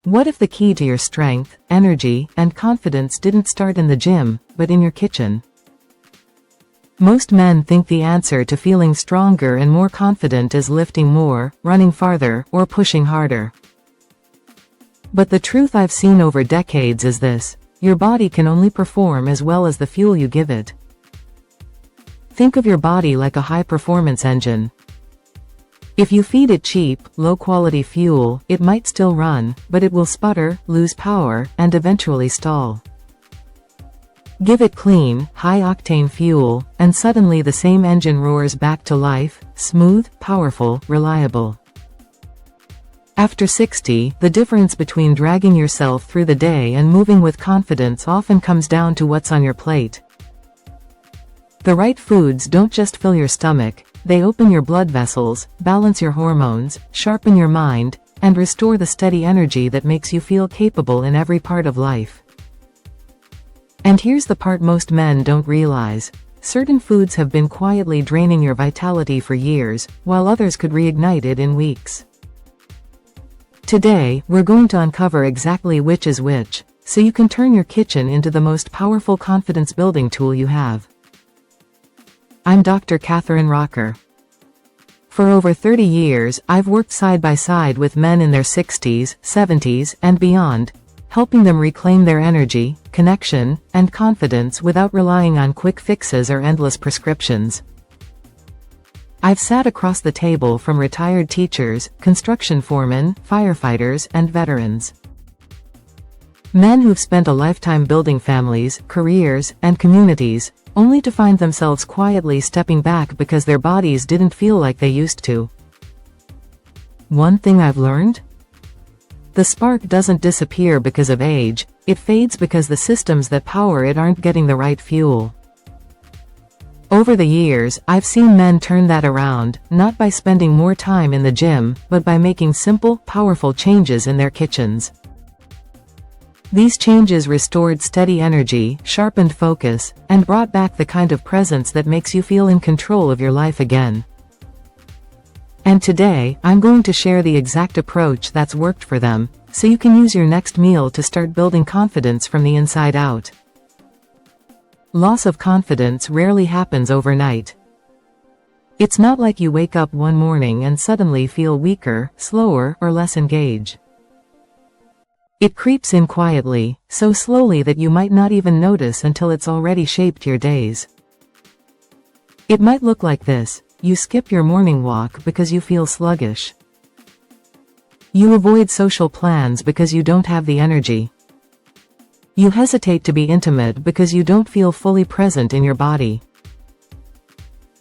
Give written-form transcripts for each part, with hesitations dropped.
What if the key to your strength, energy, and confidence didn't start in the gym, but in your kitchen? Most men think the answer to feeling stronger and more confident is lifting more, running farther, or pushing harder. But the truth I've seen over decades is this: your body can only perform as well as the fuel you give it. Think of your body like a high-performance engine. If you feed it cheap, low-quality fuel, it might still run, but it will sputter, lose power, and eventually stall. Give it clean, high-octane fuel, and suddenly the same engine roars back to life, smooth, powerful, reliable. After 60, the difference between dragging yourself through the day and moving with confidence often comes down to what's on your plate. The right foods don't just fill your stomach, they open your blood vessels, balance your hormones, sharpen your mind, and restore the steady energy that makes you feel capable in every part of life. And here's the part most men don't realize: certain foods have been quietly draining your vitality for years, while others could reignite it in weeks. Today, we're going to uncover exactly which is which, so you can turn your kitchen into the most powerful confidence-building tool you have. I'm Dr. Katherine Rocker. For over 30 years, I've worked side by side with men in their 60s, 70s, and beyond, helping them reclaim their energy, connection, and confidence without relying on quick fixes or endless prescriptions. I've sat across the table from retired teachers, construction foremen, firefighters, and veterans. Men who've spent a lifetime building families, careers, and communities, only to find themselves quietly stepping back because their bodies didn't feel like they used to. One thing I've learned? The spark doesn't disappear because of age, it fades because the systems that power it aren't getting the right fuel. Over the years, I've seen men turn that around, not by spending more time in the gym, but by making simple, powerful changes in their kitchens. These changes restored steady energy, sharpened focus, and brought back the kind of presence that makes you feel in control of your life again. And today, I'm going to share the exact approach that's worked for them, so you can use your next meal to start building confidence from the inside out. Loss of confidence rarely happens overnight. It's not like you wake up one morning and suddenly feel weaker, slower, or less engaged. It creeps in quietly, so slowly that you might not even notice until it's already shaped your days. It might look like this: you skip your morning walk because you feel sluggish. You avoid social plans because you don't have the energy. You hesitate to be intimate because you don't feel fully present in your body.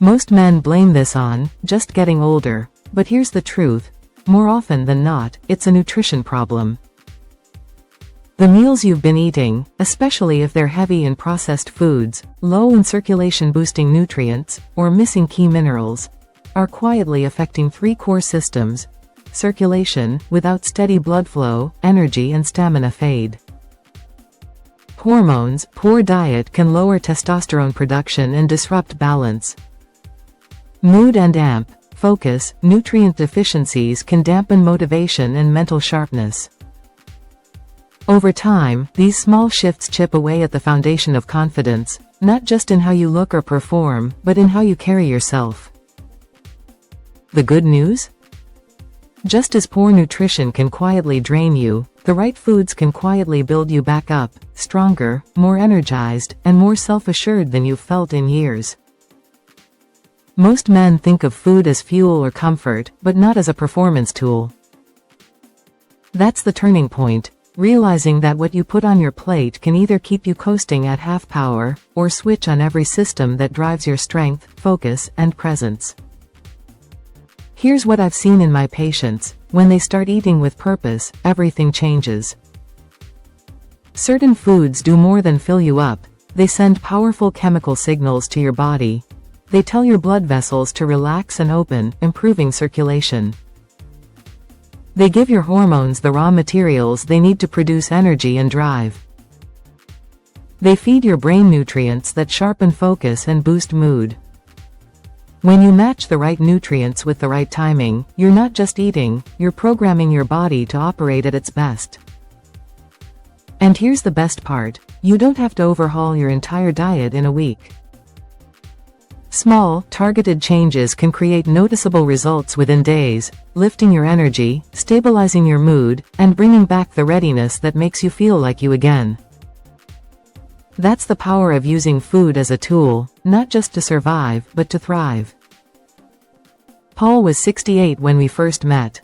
Most men blame this on just getting older, but here's the truth: more often than not, it's a nutrition problem. The meals you've been eating, especially if they're heavy in processed foods, low in circulation-boosting nutrients, or missing key minerals, are quietly affecting three core systems: circulation. Without steady blood flow, energy and stamina fade. Hormones. Poor diet can lower testosterone production and disrupt balance. Mood and focus. Nutrient deficiencies can dampen motivation and mental sharpness. Over time, these small shifts chip away at the foundation of confidence, not just in how you look or perform, but in how you carry yourself. The good news? Just as poor nutrition can quietly drain you, the right foods can quietly build you back up, stronger, more energized, and more self-assured than you've felt in years. Most men think of food as fuel or comfort, but not as a performance tool. That's the turning point. Realizing that what you put on your plate can either keep you coasting at half power, or switch on every system that drives your strength, focus, and presence. Here's what I've seen in my patients: when they start eating with purpose, everything changes. Certain foods do more than fill you up, they send powerful chemical signals to your body. They tell your blood vessels to relax and open, improving circulation. They give your hormones the raw materials they need to produce energy and drive. They feed your brain nutrients that sharpen focus and boost mood. When you match the right nutrients with the right timing, you're not just eating, you're programming your body to operate at its best. And here's the best part, you don't have to overhaul your entire diet in a week. Small, targeted changes can create noticeable results within days, lifting your energy, stabilizing your mood, and bringing back the readiness that makes you feel like you again. That's the power of using food as a tool, not just to survive, but to thrive. Paul was 68 when we first met.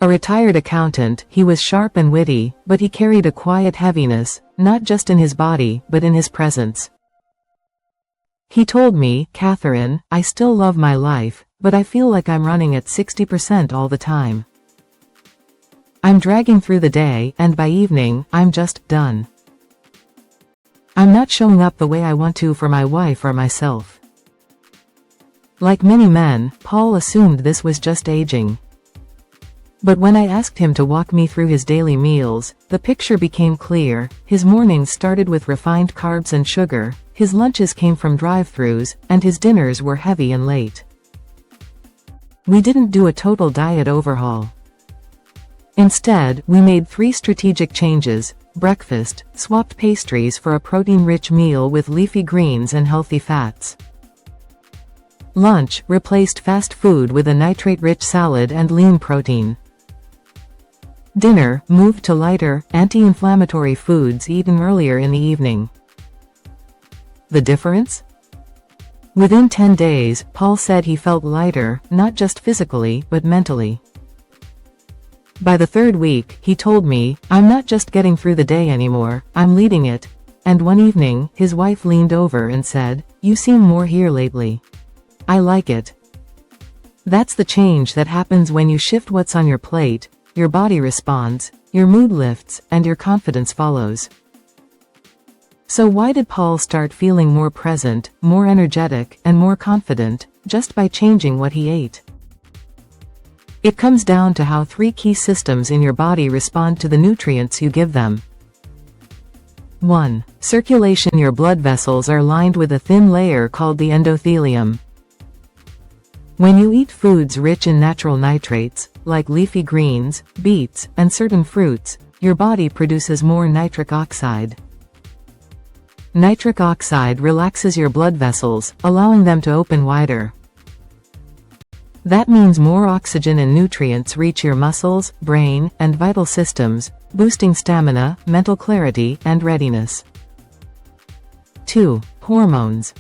A retired accountant, he was sharp and witty, but he carried a quiet heaviness, not just in his body, but in his presence. He told me, "Katherine, I still love my life, but I feel like I'm running at 60% all the time. I'm dragging through the day, and by evening, I'm just done. I'm not showing up the way I want to for my wife or myself." Like many men, Paul assumed this was just aging. But when I asked him to walk me through his daily meals, the picture became clear. His mornings started with refined carbs and sugar, his lunches came from drive-thrus, and his dinners were heavy and late. We didn't do a total diet overhaul. Instead, we made 3 strategic changes. Breakfast, swapped pastries for a protein-rich meal with leafy greens and healthy fats. Lunch, replaced fast food with a nitrate-rich salad and lean protein. Dinner, moved to lighter, anti-inflammatory foods eaten earlier in the evening. The difference? Within 10 days, Paul said he felt lighter, not just physically, but mentally. By the 3rd week, he told me, "I'm not just getting through the day anymore, I'm leading it." And one evening, his wife leaned over and said, "You seem more here lately. I like it." That's the change that happens when you shift what's on your plate. Your body responds, your mood lifts, and your confidence follows. So why did Paul start feeling more present, more energetic, and more confident, just by changing what he ate? It comes down to how 3 key systems in your body respond to the nutrients you give them. 1. Circulation. Your blood vessels are lined with a thin layer called the endothelium. When you eat foods rich in natural nitrates, like leafy greens, beets, and certain fruits, your body produces more nitric oxide. Nitric oxide relaxes your blood vessels, allowing them to open wider. That means more oxygen and nutrients reach your muscles, brain, and vital systems, boosting stamina, mental clarity, and readiness. 2. Hormones.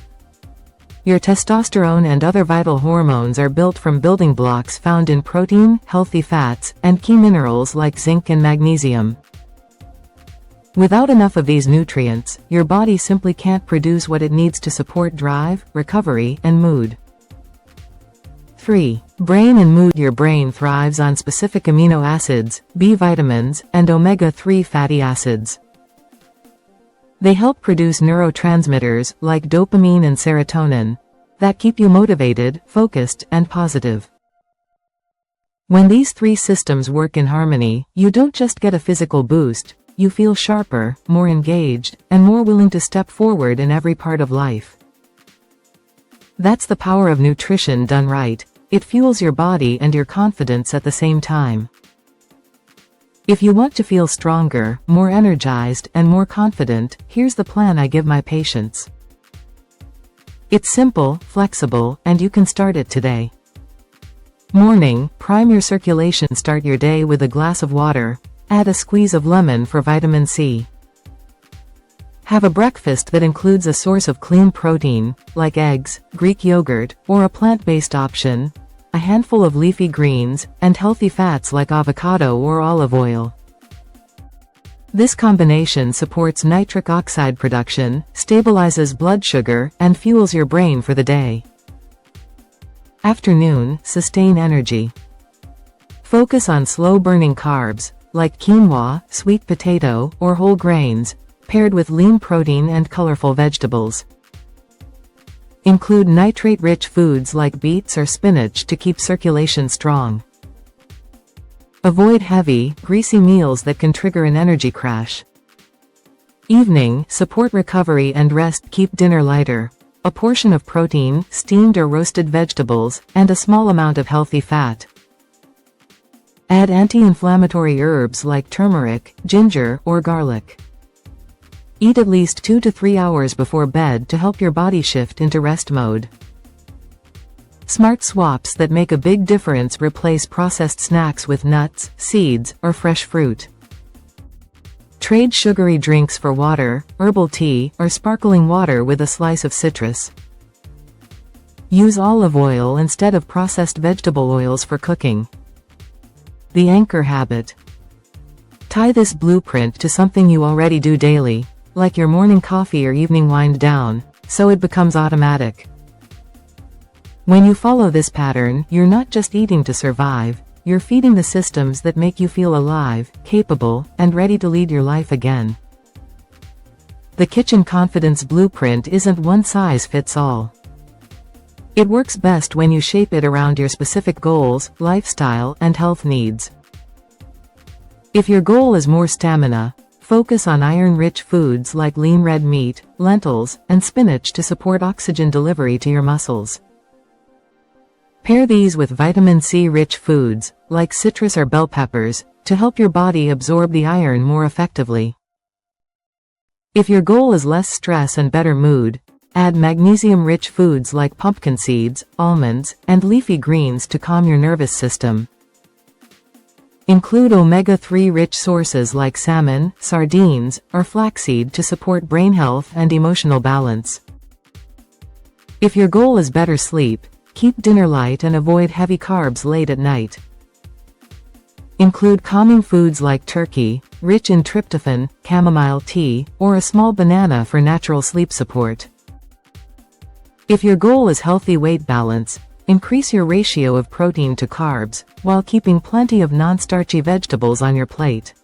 Your testosterone and other vital hormones are built from building blocks found in protein, healthy fats, and key minerals like zinc and magnesium. Without enough of these nutrients, your body simply can't produce what it needs to support drive, recovery, and mood. 3. Brain and mood. Your brain thrives on specific amino acids, B vitamins, and omega-3 fatty acids. They help produce neurotransmitters, like dopamine and serotonin, that keep you motivated, focused, and positive. When these 3 systems work in harmony, you don't just get a physical boost, you feel sharper, more engaged, and more willing to step forward in every part of life. That's the power of nutrition done right. It fuels your body and your confidence at the same time. If you want to feel stronger, more energized, and more confident, here's the plan I give my patients. It's simple, flexible, and you can start it today. Morning, prime your circulation. Start your day with a glass of water. Add a squeeze of lemon for vitamin C. Have a breakfast that includes a source of clean protein, like eggs, Greek yogurt, or a plant-based option, a handful of leafy greens, and healthy fats like avocado or olive oil. This combination supports nitric oxide production, stabilizes blood sugar, and fuels your brain for the day. Afternoon, sustain energy. Focus on slow-burning carbs, like quinoa, sweet potato, or whole grains, paired with lean protein and colorful vegetables. Include nitrate-rich foods like beets or spinach to keep circulation strong. Avoid heavy, greasy meals that can trigger an energy crash. Evening, support recovery and rest. Keep dinner lighter. A portion of protein, steamed or roasted vegetables, and a small amount of healthy fat. Add anti-inflammatory herbs like turmeric, ginger, or garlic. Eat at least 2 to 3 hours before bed to help your body shift into rest mode. Smart swaps that make a big difference: replace processed snacks with nuts, seeds, or fresh fruit. Trade sugary drinks for water, herbal tea, or sparkling water with a slice of citrus. Use olive oil instead of processed vegetable oils for cooking. The anchor habit. Tie this blueprint to something you already do daily, like your morning coffee or evening wind down, so it becomes automatic. When you follow this pattern, you're not just eating to survive, you're feeding the systems that make you feel alive, capable, and ready to lead your life again. The Kitchen Confidence Blueprint isn't one size fits all. It works best when you shape it around your specific goals, lifestyle, and health needs. If your goal is more stamina, focus on iron-rich foods like lean red meat, lentils, and spinach to support oxygen delivery to your muscles. Pair these with vitamin C-rich foods, like citrus or bell peppers, to help your body absorb the iron more effectively. If your goal is less stress and better mood, add magnesium-rich foods like pumpkin seeds, almonds, and leafy greens to calm your nervous system. Include omega-3 rich sources like salmon, sardines, or flaxseed to support brain health and emotional balance. If your goal is better sleep, keep dinner light and avoid heavy carbs late at night. Include calming foods like turkey, rich in tryptophan, chamomile tea, or a small banana for natural sleep support. If your goal is healthy weight balance, increase your ratio of protein to carbs, while keeping plenty of non-starchy vegetables on your plate.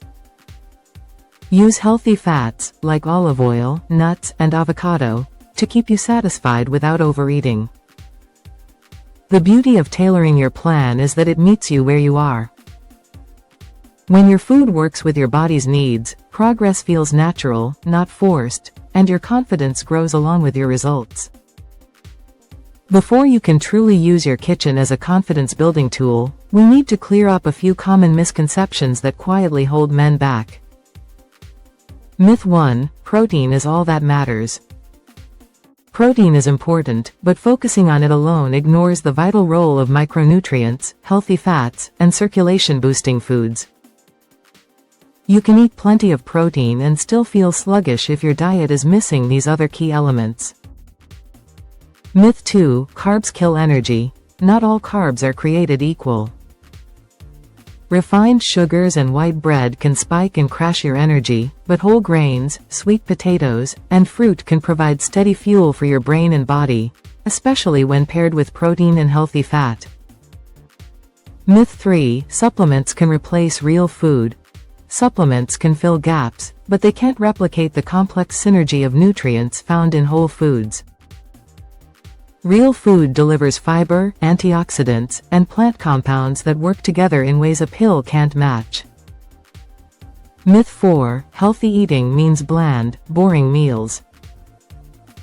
Use healthy fats, like olive oil, nuts, and avocado, to keep you satisfied without overeating. The beauty of tailoring your plan is that it meets you where you are. When your food works with your body's needs, progress feels natural, not forced, and your confidence grows along with your results. Before you can truly use your kitchen as a confidence-building tool, we need to clear up a few common misconceptions that quietly hold men back. Myth 1: protein is all that matters. Protein is important, but focusing on it alone ignores the vital role of micronutrients, healthy fats, and circulation-boosting foods. You can eat plenty of protein and still feel sluggish if your diet is missing these other key elements. Myth 2: carbs kill energy. Not all carbs are created equal. Refined sugars and white bread can spike and crash your energy, but whole grains, sweet potatoes, and fruit can provide steady fuel for your brain and body, especially when paired with protein and healthy fat. Myth 3: supplements can replace real food. Supplements can fill gaps, but they can't replicate the complex synergy of nutrients found in whole foods. Real food delivers fiber, antioxidants, and plant compounds that work together in ways a pill can't match. Myth 4: healthy eating means bland, boring meals.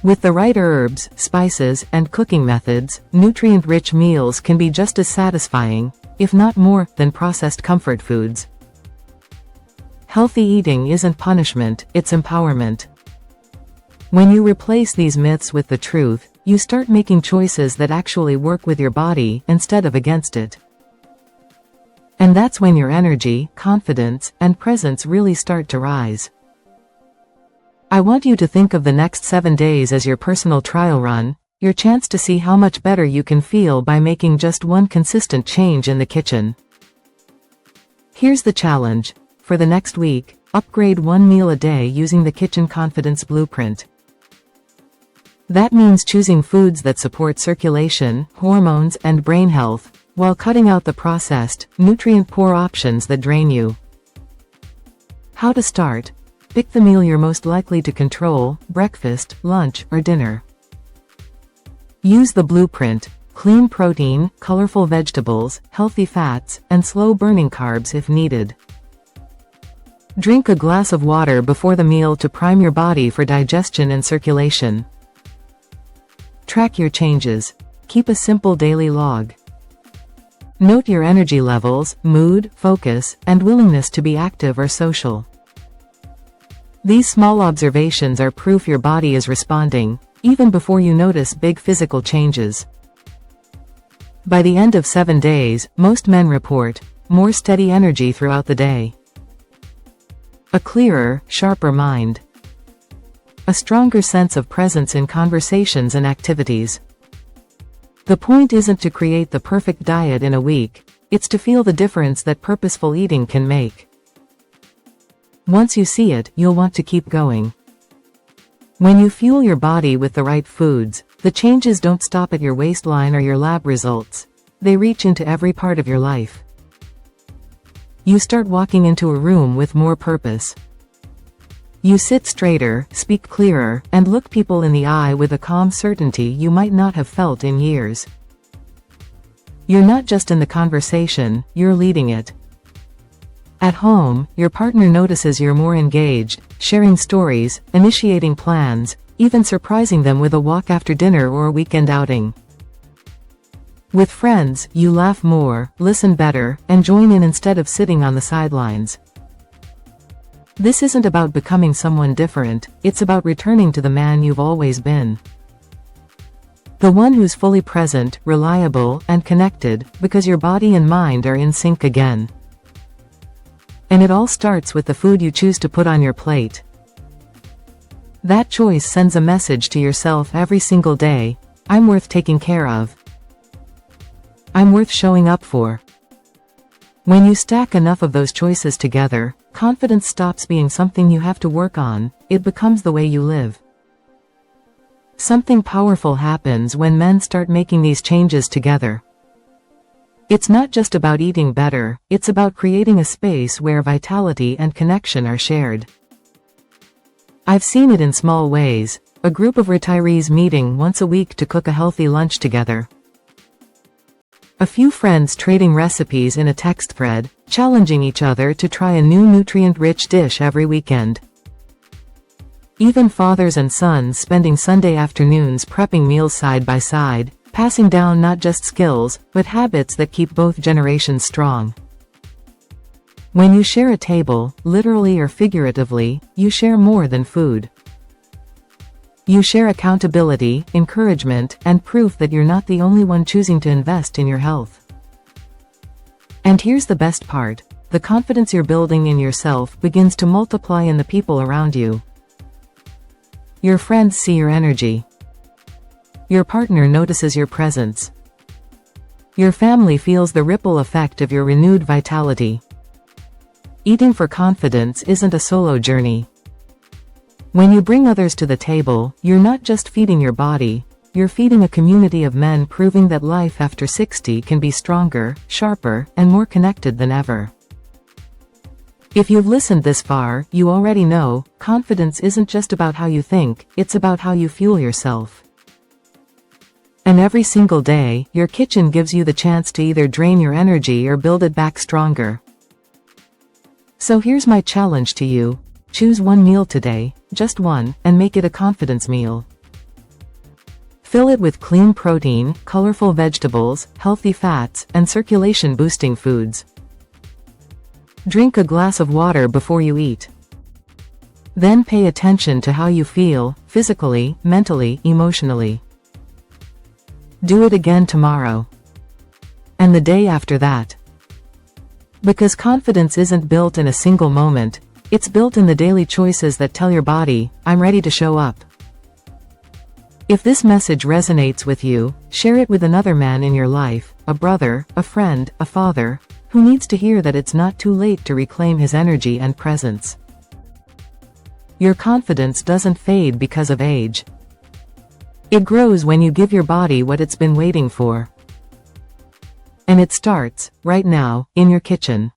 With the right herbs, spices, and cooking methods, nutrient-rich meals can be just as satisfying, if not more, than processed comfort foods. Healthy eating isn't punishment, it's empowerment. When you replace these myths with the truth, you start making choices that actually work with your body instead of against it. And that's when your energy, confidence, and presence really start to rise. I want you to think of the next 7 days as your personal trial run, your chance to see how much better you can feel by making just one consistent change in the kitchen. Here's the challenge. For the next week, upgrade one meal a day using the Kitchen Confidence Blueprint. That means choosing foods that support circulation, hormones, and brain health, while cutting out the processed, nutrient-poor options that drain you. How to start? Pick the meal you're most likely to control: breakfast, lunch, or dinner. Use the blueprint: clean protein, colorful vegetables, healthy fats, and slow-burning carbs if needed. Drink a glass of water before the meal to prime your body for digestion and circulation. Track your changes. Keep a simple daily log. Note your energy levels, mood, focus, and willingness to be active or social. These small observations are proof your body is responding, even before you notice big physical changes. By the end of 7 days, most men report more steady energy throughout the day, a clearer, sharper mind, a stronger sense of presence in conversations and activities. The point isn't to create the perfect diet in a week, it's to feel the difference that purposeful eating can make. Once you see it, you'll want to keep going. When you fuel your body with the right foods, the changes don't stop at your waistline or your lab results. They reach into every part of your life. You start walking into a room with more purpose. You sit straighter, speak clearer, and look people in the eye with a calm certainty you might not have felt in years. You're not just in the conversation, you're leading it. At home, your partner notices you're more engaged, sharing stories, initiating plans, even surprising them with a walk after dinner or a weekend outing. With friends, you laugh more, listen better, and join in instead of sitting on the sidelines. This isn't about becoming someone different, it's about returning to the man you've always been. The one who's fully present, reliable, and connected, because your body and mind are in sync again. And it all starts with the food you choose to put on your plate. That choice sends a message to yourself every single day: I'm worth taking care of. I'm worth showing up for. When you stack enough of those choices together, confidence stops being something you have to work on, it becomes the way you live. Something powerful happens when men start making these changes together. It's not just about eating better, it's about creating a space where vitality and connection are shared. I've seen it in small ways: a group of retirees meeting once a week to cook a healthy lunch together. A few friends trading recipes in a text thread, challenging each other to try a new nutrient-rich dish every weekend. Even fathers and sons spending Sunday afternoons prepping meals side by side, passing down not just skills, but habits that keep both generations strong. When you share a table, literally or figuratively, you share more than food. You share accountability, encouragement, and proof that you're not the only one choosing to invest in your health. And here's the best part: the confidence you're building in yourself begins to multiply in the people around you. Your friends see your energy. Your partner notices your presence. Your family feels the ripple effect of your renewed vitality. Eating for confidence isn't a solo journey. When you bring others to the table, you're not just feeding your body, you're feeding a community of men proving that life after 60 can be stronger, sharper, and more connected than ever. If you've listened this far, you already know, confidence isn't just about how you think, it's about how you fuel yourself. And every single day, your kitchen gives you the chance to either drain your energy or build it back stronger. So here's my challenge to you: choose one meal today, just one, and make it a confidence meal. Fill it with clean protein, colorful vegetables, healthy fats, and circulation-boosting foods. Drink a glass of water before you eat. Then pay attention to how you feel, physically, mentally, emotionally. Do it again tomorrow. And the day after that. Because confidence isn't built in a single moment, it's built in the daily choices that tell your body, I'm ready to show up. If this message resonates with you, share it with another man in your life, a brother, a friend, a father, who needs to hear that it's not too late to reclaim his energy and presence. Your confidence doesn't fade because of age. It grows when you give your body what it's been waiting for. And it starts, right now, in your kitchen.